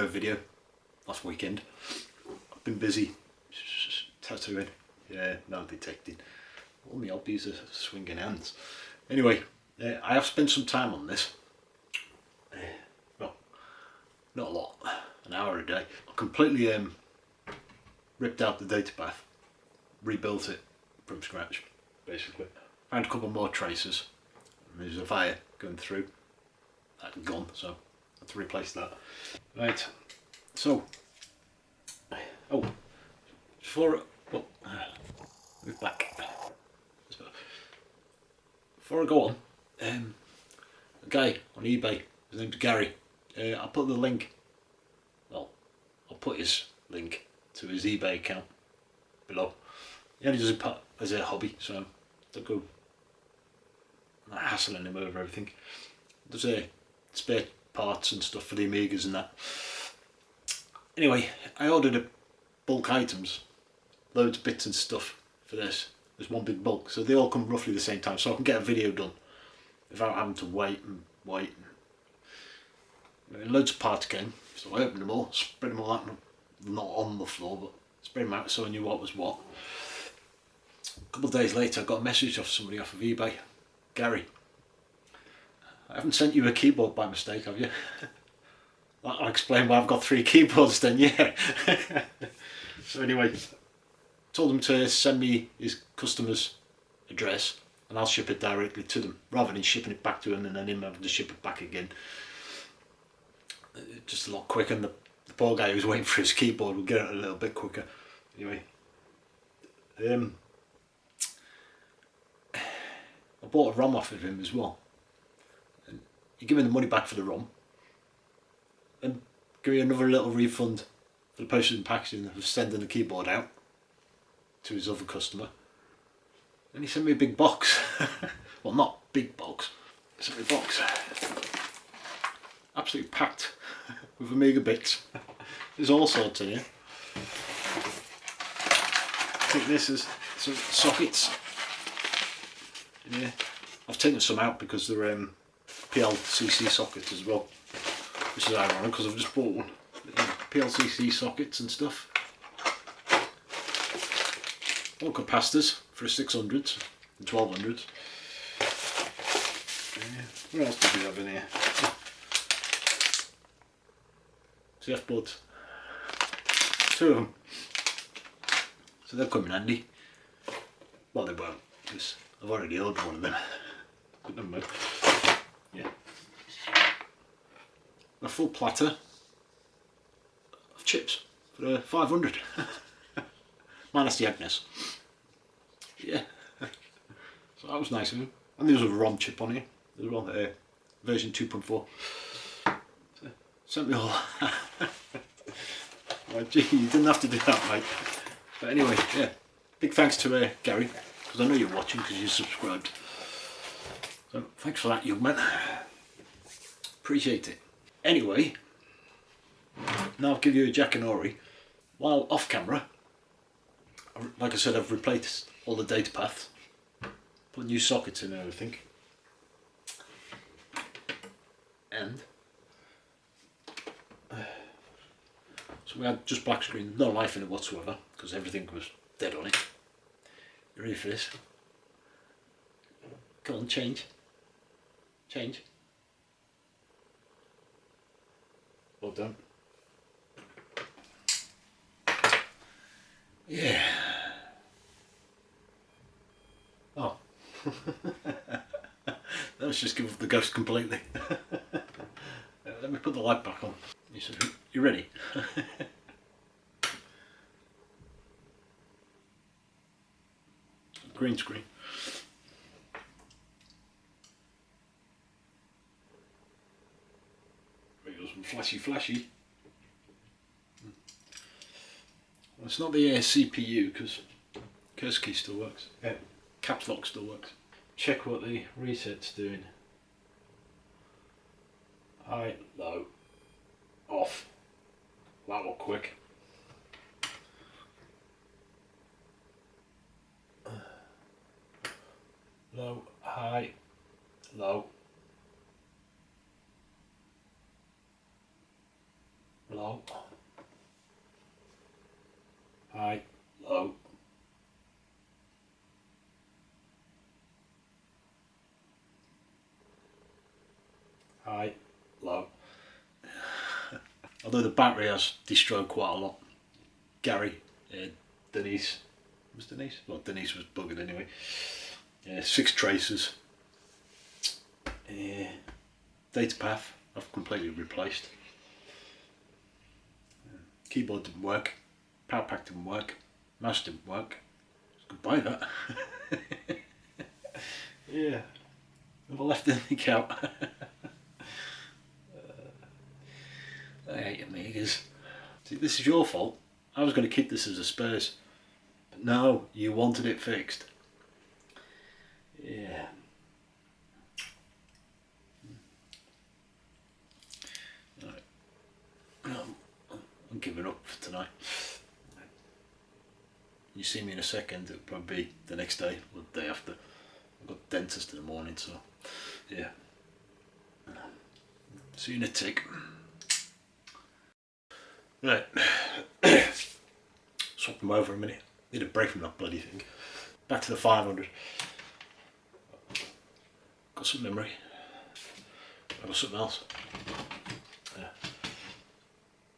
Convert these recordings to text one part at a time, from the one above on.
no video last weekend. I've been busy tattooing, yeah, metal detecting. All my hobbies are swinging hands. Anyway, I have spent some time on this. Well, not a lot, an hour a day. I completely ripped out the data path, rebuilt it from scratch, basically. Found a couple more traces. There's a fire going through. That had gone, so I had to replace that. Right, so, oh, before, well, move back. Before I go on, a guy on eBay, his name's Gary. I'll put the link, well, I'll put his link to his eBay account below. He only does it as a hobby, so don't go hassling him over everything. There's spare parts and stuff for the Amigas and that. Anyway, I ordered bulk items, loads of bits and stuff for this. There's one big bulk, so they all come roughly the same time, so I can get a video done without having to wait and wait. Loads of parts came, so I opened them all, spread them all out, not on the floor, but spread them out so I knew what was what. A couple of days later I got a message off somebody off of eBay. Gary, I haven't sent you a keyboard by mistake, have you? I'll explain why I've got 3 keyboards then, yeah. So anyway, told him to send me his customer's address and I'll ship it directly to them, rather than shipping it back to him and then him having to ship it back again. Just a lot quicker, and the poor guy who's waiting for his keyboard will get it a little bit quicker. Anyway, I bought a ROM off of him as well. And you give me the money back for the ROM and give me another little refund for the postage and packaging of sending the keyboard out to his other customer. And he sent me a big box. Well, not big box, he sent me a box absolutely packed with Amiga bits. There's all sorts in here. I think this is some sockets. Yeah, I've taken some out because they're PLCC sockets as well, which is ironic because I've just bought one. PLCC sockets and stuff. All capacitors for a 600s and 1200s. What else do we have in here? CF boards. 2 of them. So they'll come in handy. Well, they won't, because I've already ordered one of them. But never mind. Yeah. A full platter of chips for 500. Minus the Agnes. Yeah. So that was nice of him. And there was a ROM chip on here as well, version 2.4. So, sent me all. Well, gee, you didn't have to do that, mate. But anyway, yeah. Big thanks to Gary, because I know you're watching because you subscribed. So thanks for that, young man. Appreciate it. Anyway, now I'll give you a Jackanory. While off camera, like I said, I've replaced all the data paths, put new sockets in and everything, and so we had just black screen, no life in it whatsoever, because everything was dead on it. You ready for this? Come on, change. Change. Well done. Yeah. Oh. Let's just give up the ghost completely. Let me put the light back on. You ready? Green screen. There goes some flashy. Well, it's not the CPU because curse key still works. Yeah. Caps lock still works. Check what the reset's doing. High, low, off. That was quick. Low, high, low, low, high, low. High, low. Although the battery has destroyed quite a lot. Gary, Denise, was Denise? Well, Denise was buggered anyway. 6 traces. Data path I've completely replaced. Keyboard didn't work. Power pack didn't work. Mouse didn't work. Goodbye that. Yeah. Never left anything out. I hate Amigas. See, this is your fault. I was going to keep this as a spares. But no, you wanted it fixed. Yeah. Right. I'm giving up for tonight. You see me in a second, it'll probably be the next day or the day after. I've got dentist in the morning, so yeah. See you in a tick. Right. Swap them over a minute. Need a break from that bloody thing. Back to the 500. Got some memory. I've got something else. Yeah.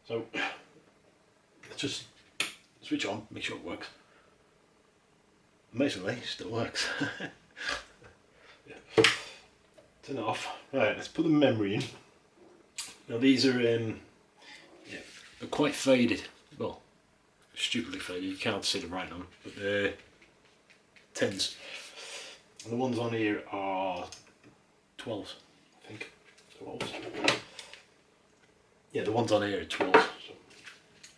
So let's just switch on, make sure it works. Amazingly, it still works. Yeah. Turn it off. Right, let's put the memory in. Now these are they're quite faded. Well, stupidly faded. You can't see them right now, but they're 10s. And the ones on here are 12s, I think. 12s. Yeah, the ones on here are 12s. So,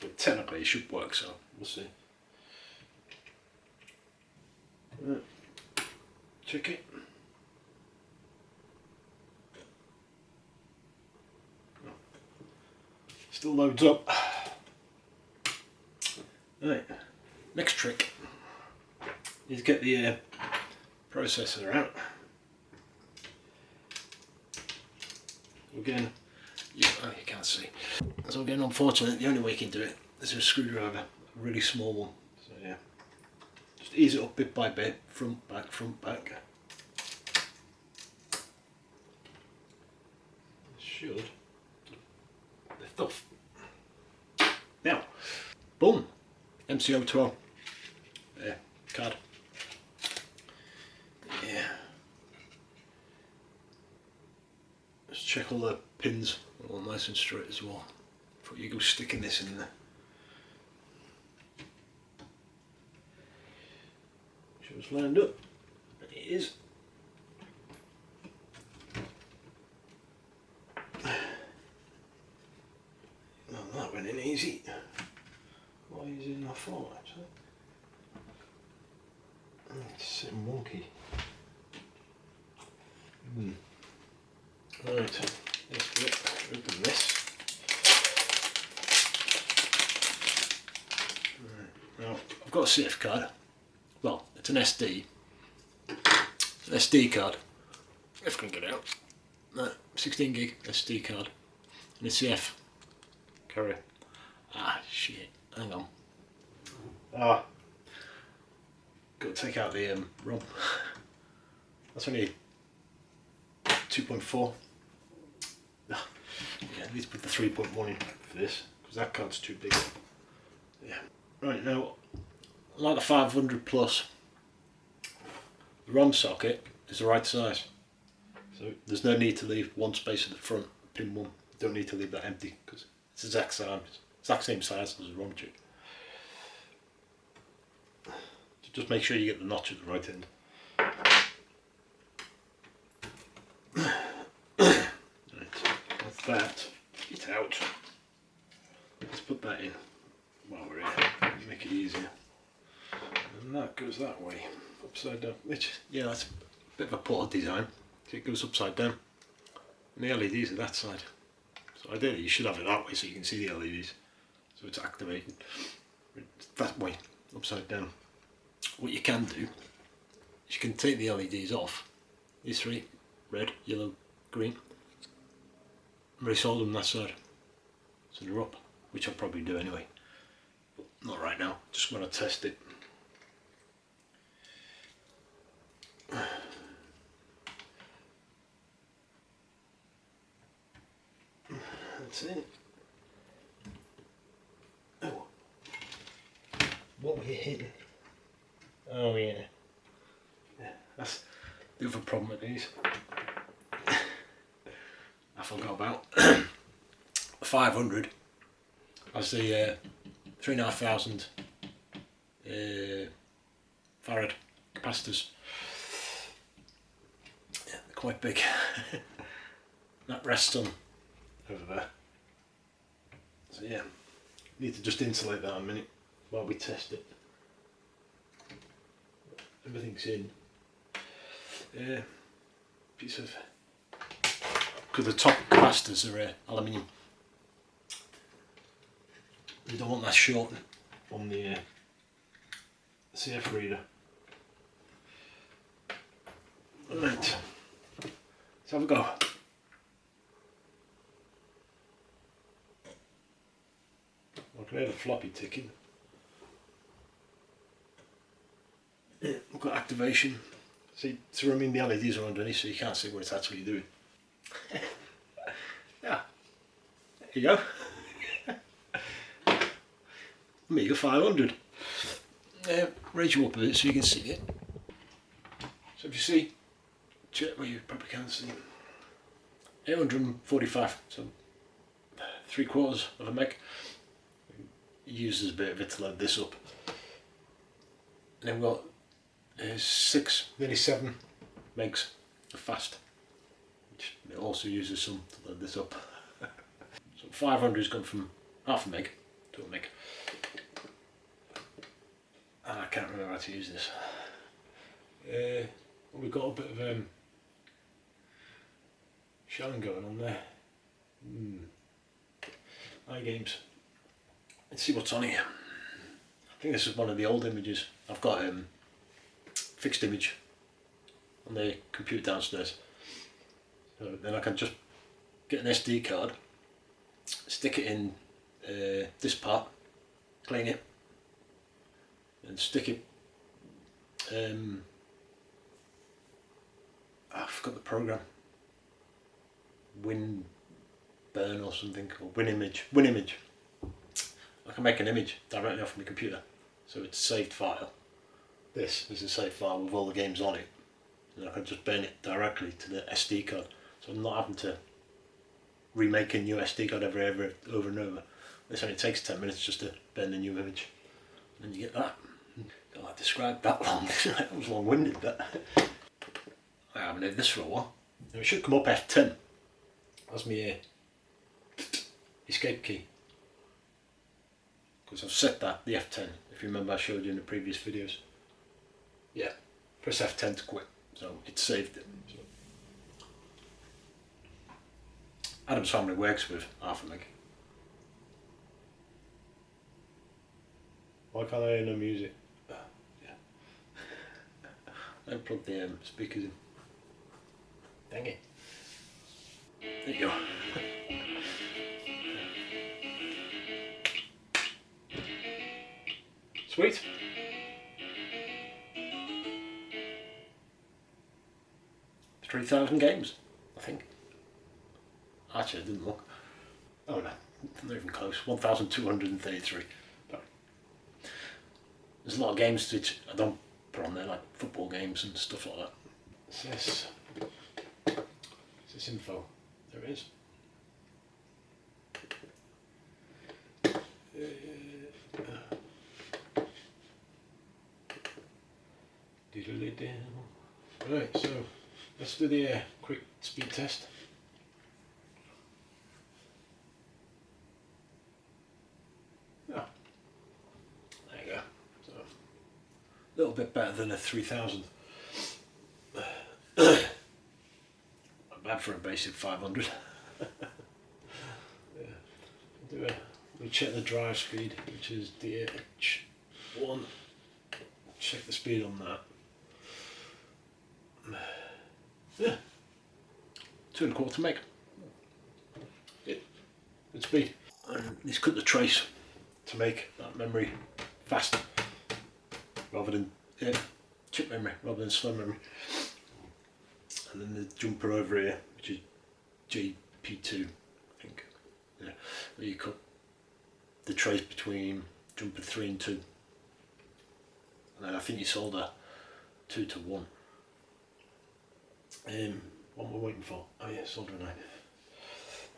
but technically it should work, so we'll see. Check it. Still loads up. Right, next trick is get the processor out. Again, you can't see. So again, unfortunately, the only way you can do it is a screwdriver, a really small one. So yeah, just ease it up bit by bit, front, back, front, back. It should lift off. Now, boom, MCO12. Yeah, card. Yeah. Let's check all the pins are all nice and straight as well before you go sticking this in there. Sure it's lined up. It is. Oh, that went in easy. Why is it in that fall actually? It's sitting wonky. Right, let's open this. Right. Now, I've got a safe card. Well, it's an SD. It's an SD card. If I can get it out. No, 16 gig SD card. And a CF carrier. Ah, shit. Hang on. Ah. Got to take out the ROM. That's only 2.4. Yeah, I need to put the 3.1 in for this because that card's too big. Yeah. Right, now, like the 500 plus, the ROM socket is the right size. So there's no need to leave one space at the front, pin 1. You don't need to leave that empty because it's the exact same size as the ROM chip. So just make sure you get the notch at the right end. That, get out. Let's put that in while we're here, make it easier. And that goes that way, upside down, which, yeah, that's a bit of a poor design. It goes upside down. And the LEDs are that side. So ideally you should have it that way so you can see the LEDs. So it's activated. It's that way, upside down. What you can do is you can take the LEDs off. These 3, red, yellow, green. Resolder them that side, so they're up, which I'll probably do anyway. But Not right now, just want to test it. That's it. Oh, what were you hitting? Oh yeah. That's the other problem with these. I forgot about 500 as the 3,500 farad capacitors. Yeah, they're quite big. That rests on over there. So yeah, need to just insulate that a minute while we test it. Everything's in. Piece of, because the top capacitors are aluminium. You don't want that short on the CF reader. Right, let's have a go. I can hear the floppy ticking. Yeah, we've got activation. See, so I mean the LEDs are underneath, so you can't see what it's actually doing. Yeah, there you go. Amiga 500. Raise you up a bit so you can see it. So if you see, check, well you probably can't see, 845, so 3/4 of a meg. Uses a bit of it to load this up. And then we've got 6, nearly 7 megs of fast, which it also uses some to load this up. So 500 has gone from half a meg to a meg. And I can't remember how to use this. We've got a bit of shelling going on there. iGames. Let's see what's on here. I think this is one of the old images. I've got fixed image on the computer downstairs. So then I can just get an SD card, stick it in this part, clean it, and stick it. I forgot the program. WinBurn or something, or WinImage. I can make an image directly off my computer, so it's a saved file. This is a saved file with all the games on it, and I can just burn it directly to the SD card, so I'm not having to remake a new SD card over and over. This only takes 10 minutes just to burn a new image, and then you get that. I described that long. That was long-winded. That I haven't had this for a while. Now it should come up F10. That's my escape key. Because I've set that, the F10, if you remember I showed you in the previous videos. Yeah, press F10 to quit, so it saved it. So. Adam's family works with half a meg. Why can't I hear no music? Yeah. I plugged the speakers in. Dang it. There you go. Sweet. $3,000 games, I think. Actually, I didn't look. Oh no, not even close. 1,233. But there's a lot of games which I don't put on there, like football games and stuff like that. What's this info? There it is. Right, so let's do the quick speed test. Oh, there you go. So a little bit better than a 3,000. Not bad for a basic 500. Yeah. We'll check the drive speed, which is DH1. Check the speed on that. Yeah, 2¼ meg. Yeah, good speed. And let's cut the trace to make that memory fast rather than chip memory rather than slow memory. And then the jumper over here, which is JP2, I think. Yeah, where you cut the trace between jumper 3 and 2. And then I think you solder 2 to 1. What am I waiting for? Oh yeah, solder 9.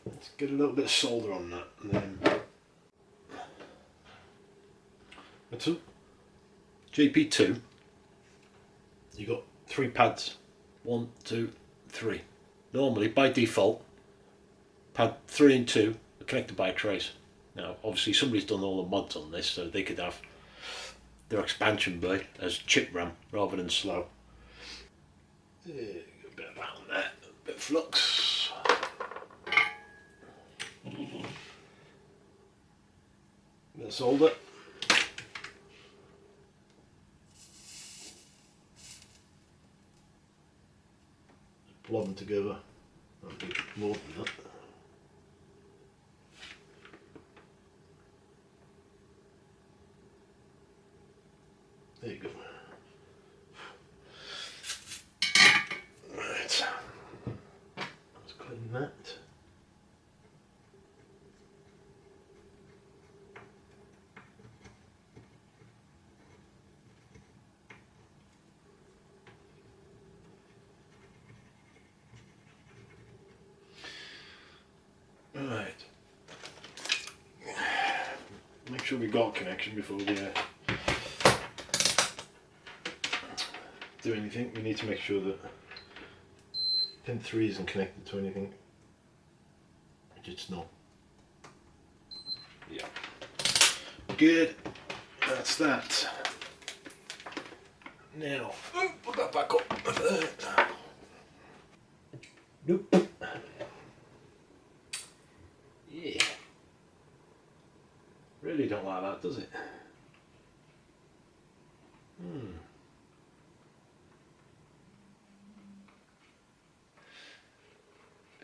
Let's get a little bit of solder on that, and then that's up. JP2. You got 3 pads. 1, 2, 3. Normally, by default, pad 3 and 2 are connected by a trace. Now, obviously, somebody's done all the mods on this, so they could have their expansion bay as chip RAM rather than slow. Yeah, got a bit of that on there, a bit of flux. Bit of solder. Plod them together. That'll be more than that. There you go. Right. Let's clean that. Right. Make sure we got connection before we do anything. We need to make sure that pin 3 isn't connected to anything, which it's not. Yeah. Good. That's that. Now, put that back up. Nope. Yeah. Really don't like that, does it?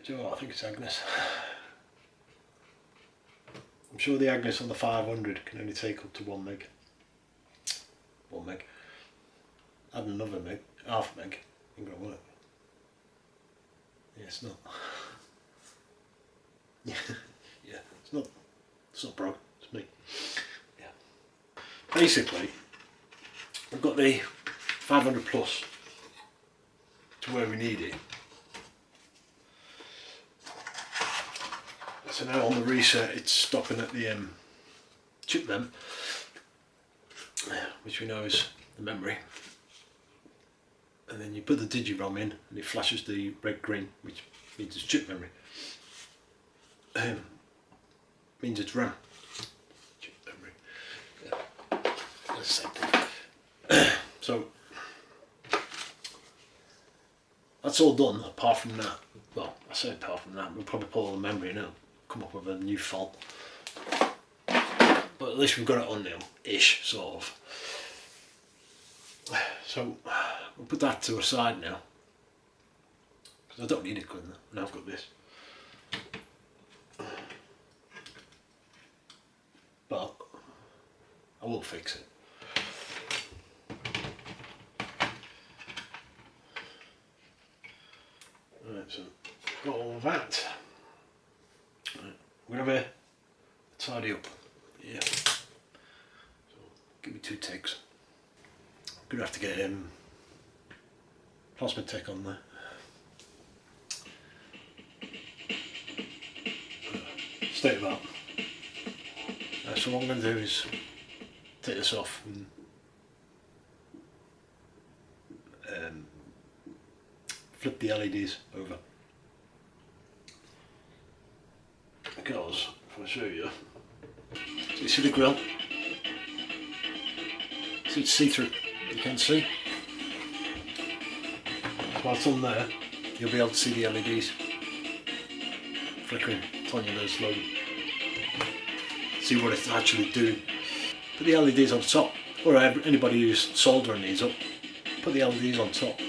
Do you know what? I think it's Agnes. I'm sure the Agnes on the 500 can only take up to 1 meg. 1 meg. Add another meg, half meg, ain't gonna work. Yeah, it's not. Yeah, it's not broke, it's me. Yeah. Basically, I've got the 500 plus to where we need it. So now on the reset, it's stopping at the chip then, which we know is the memory. And then you put the digiROM in, and it flashes the red-green, which means it's chip memory. Means it's RAM. Chip memory. Yeah. That's the same thing. So that's all done. Apart from that, well, I say apart from that, we'll probably pull all the memory in. Come up with a new fault, but at least we've got it on now, ish, sort of. So we'll put that to a side now, because I don't need it good enough. Now I've got this, but I will fix it. Right, so got all of that. We're gonna have a tidy up. Yeah. So give me 2 ticks. I'm gonna have to get plasma tech on there. State of that. So what I'm gonna do is take this off and flip the LEDs over. Because, if I show you, so you see the grill, so it's see-through, you can see. While it's on there, you'll be able to see the LEDs flickering, telling you they're slow. See what it's actually doing. Put the LEDs on top, or anybody who's soldering these up, put the LEDs on top,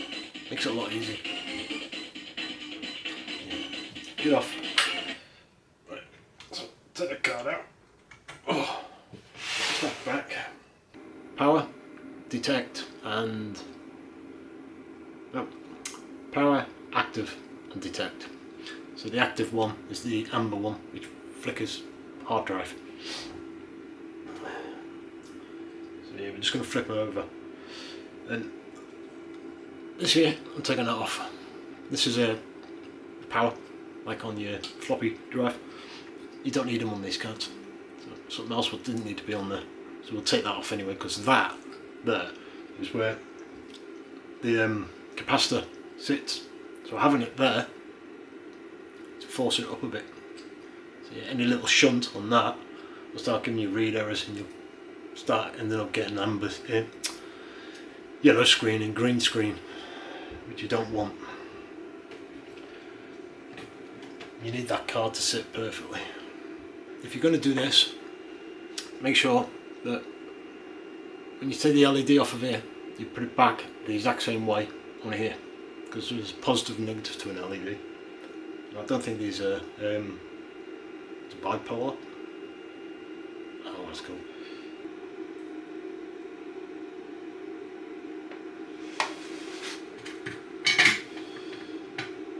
makes it a lot easier. Get off. Take the card out. Oh, step back. power, detect, and no, power, active, and detect. So the active one is the amber one, which flickers hard drive. So yeah, we're just going to flip it over. And this here, I'm taking that off. This is a power, like on your floppy drive. You don't need them on these cards. So something else didn't need to be on there. So we'll take that off anyway, because that there is where the capacitor sits. So having it there to force it up a bit. So yeah, any little shunt on that will start giving you read errors, and you'll start ending up getting amber, yellow screen and green screen, which you don't want. You need that card to sit perfectly. If you're going to do this, make sure that when you take the LED off of here, you put it back the exact same way on here, because there's a positive and negative to an LED. And I don't think these are it's bipolar. Oh, that's cool.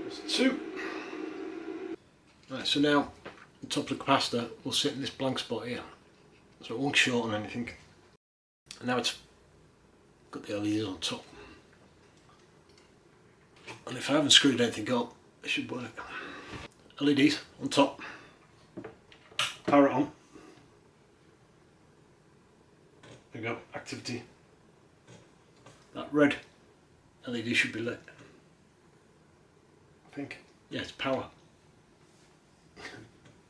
That's 2. Right, so now the top of the capacitor will sit in this blank spot here, so it won't short on anything. And now it's got the LEDs on top. And if I haven't screwed anything up, it should work. LEDs on top. Power it on. There we go, activity. That red LED should be lit. I think. Yeah, it's power.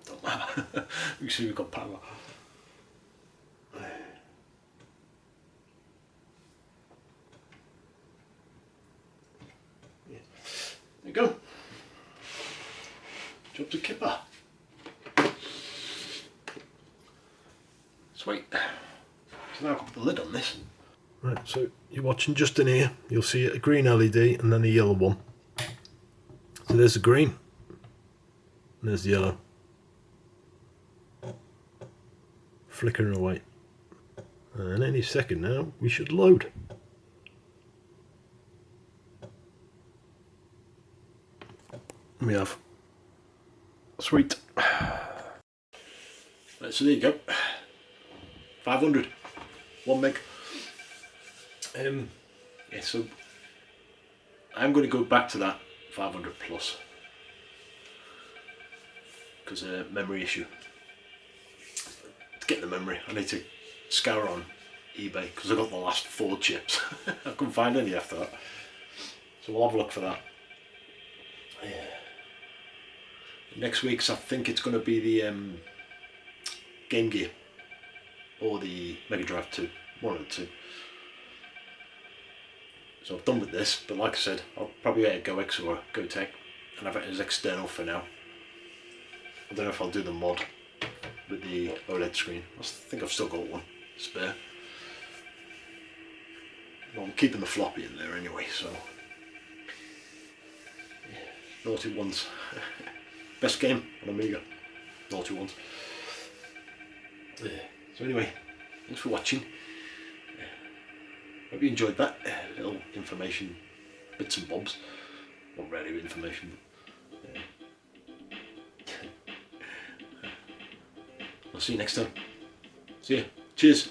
Don't matter. You see we've got power. There you go. Job to kipper. Sweet. So now I've got the lid on this. Right, so you're watching just in here. You'll see a green LED and then a yellow one. So there's the green. And there's the yellow. Flickering away. And any second now we should load. We have. Sweet. Right, so there you go. 500. 1 meg. Yeah, so I'm going to go back to that 500 plus. Because memory issue. To get the memory, I need to scour on eBay because I got the last 4 chips. I couldn't find any after that. So we'll have a look for that. Yeah. Next week's, I think it's going to be the Game Gear or the Mega Drive 2, one of the two. So I've done with this, but like I said, I'll probably get a Go X or a Go Tech and have it as external for now. I don't know if I'll do the mod with the OLED screen. I think I've still got one spare. Well, I'm keeping the floppy in there anyway, so yeah. Naughty Ones. Best game on Amiga. Naughty Ones. Yeah. So anyway, thanks for watching. Hope you enjoyed that little information, bits and bobs. Not really information, but I'll see you next time. See ya. Cheers.